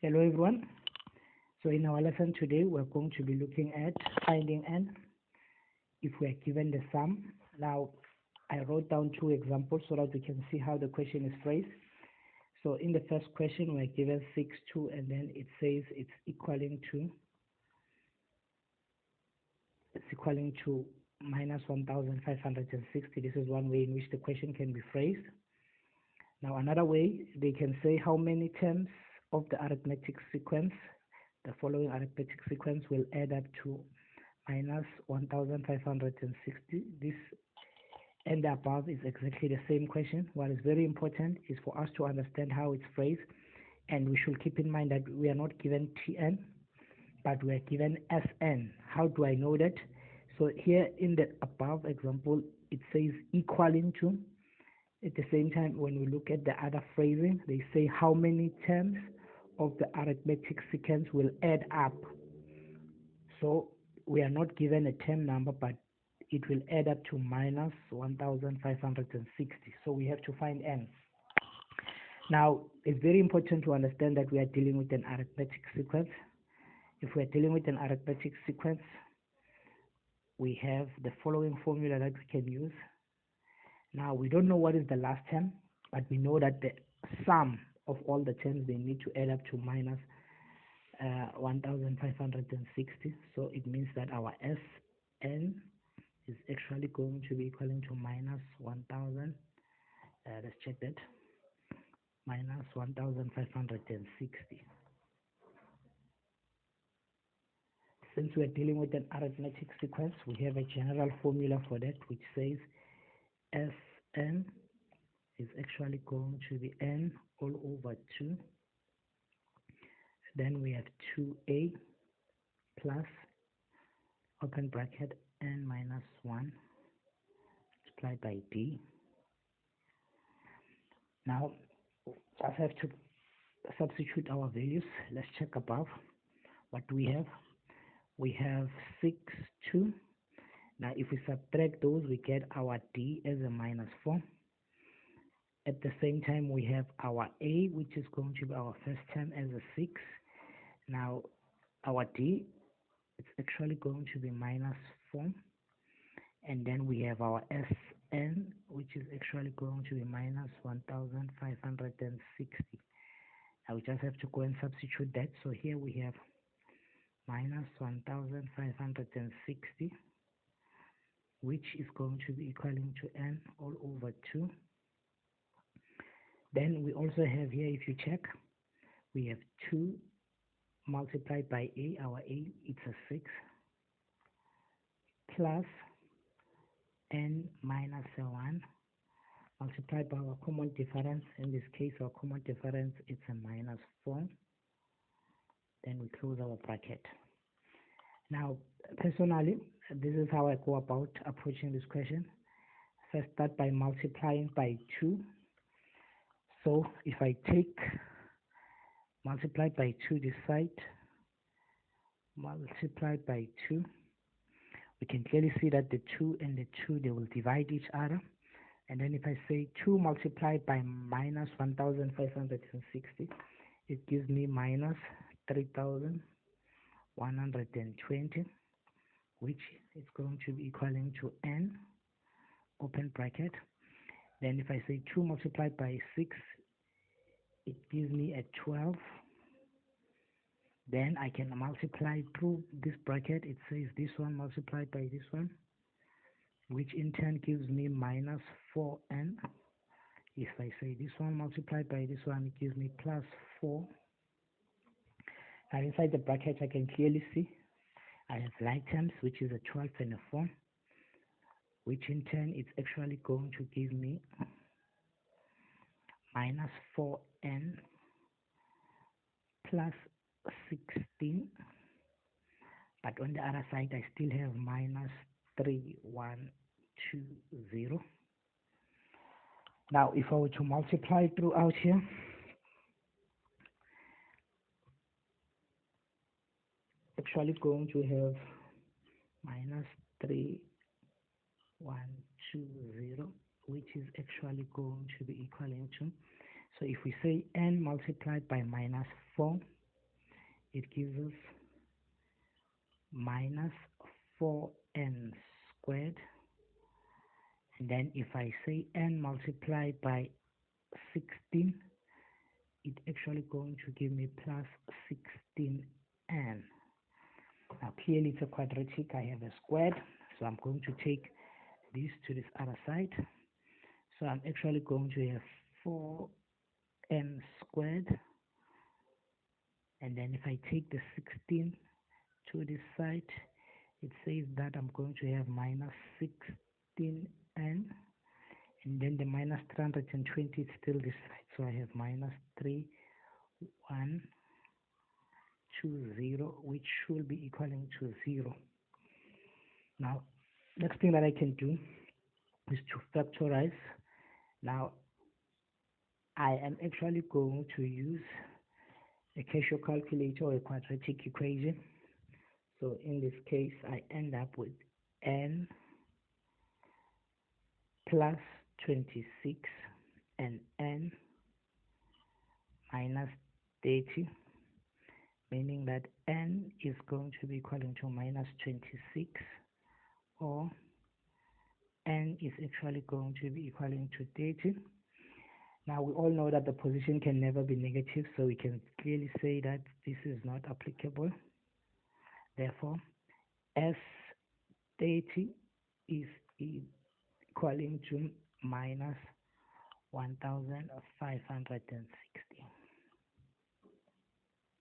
Hello everyone. So in our lesson today, we're going to be looking at finding n if we are given the sum. Now, I wrote down two examples so that we can see how the question is phrased. So in the first question, we're given 6, 2, and then it says it's equaling to minus 1,560. This is one way in which the question can be phrased. Now, another way, they can say how many terms of the arithmetic sequence, the following arithmetic sequence will add up to minus 1,560. This and the above is exactly the same question. What is very important is for us to understand how it's phrased, and we should keep in mind that we are not given Tn, but we are given Sn. How do I know that? So here in the above example, it says equaling to. At the same time, when we look at the other phrasing, they say how many terms of the arithmetic sequence will add up. So we are not given a term number, but it will add up to minus 1,560. So we have to find n. Now, it's very important to understand that we are dealing with an arithmetic sequence. If we are dealing with an arithmetic sequence, we have the following formula that we can use. Now, we don't know what is the last term, but we know that the sum of all the terms, they need to add up to minus 1,560. So it means that our Sn is actually going to be equaling to minus 1,000. Let's check that. Minus 1,560. Since we're dealing with an arithmetic sequence, we have a general formula for that, which says Sn is actually going to be n all over 2. Then we have 2a plus, open bracket, n minus 1 multiplied by d. Now, just have to substitute our values. Let's check above. What do we have? We have 6, 2. Now, if we subtract those, we get our d as a minus 4. At the same time, we have our a, which is going to be our first term, as a 6. Now, our d, it's actually going to be minus 4. And then we have our Sn, which is actually going to be minus 1,560. Now, we just have to go and substitute that. So here we have minus 1,560, which is going to be equaling to n all over 2. Then we also have here, if you check, we have 2 multiplied by a, our a, it's a 6, plus n minus 1 multiplied by our common difference. In this case, our common difference, it's a minus 4. Then we close our bracket. Now, personally, this is how I go about approaching this question. First, start by multiplying by 2. So if I take multiplied by 2 this side, multiplied by 2, we can clearly see that the 2 and the 2, they will divide each other. And then if I say 2 multiplied by minus 1,560, it gives me minus 3,120, which is going to be equaling to n, open bracket. Then if I say 2 multiplied by 6, it gives me a 12. Then I can multiply through this bracket. It says this one multiplied by this one, which in turn gives me minus 4n. If I say this one multiplied by this one, it gives me plus 4. Now inside the bracket, I can clearly see I have like terms, which is a 12 and a 4, which in turn it's actually going to give me minus 4n plus 16. But on the other side, I still have minus 3,120. Now, if I were to multiply throughout here, actually going to have minus 3,120, which is actually going to be equaling to, so if we say n multiplied by minus 4, it gives us minus 4n squared. And then if I say n multiplied by 16, it's actually going to give me plus 16n. Now clearly it's a quadratic, I have a squared, so I'm going to take this to this other side. So I'm actually going to have 4n squared, and then if I take the 16 to this side, it says that I'm going to have minus 16n, and then the minus 320 is still this side, so I have minus 3120, which should be equaling to 0. Now next thing that I can do is to factorize. Now I am actually going to use a Casio calculator or a quadratic equation. So in this case I end up with n plus 26 and n minus 30, meaning that n is going to be equaling to minus 26, or n is actually going to be equaling to 30. Now we all know that the position can never be negative, so we can clearly say that this is not applicable. Therefore, S30 is equaling to minus 1560.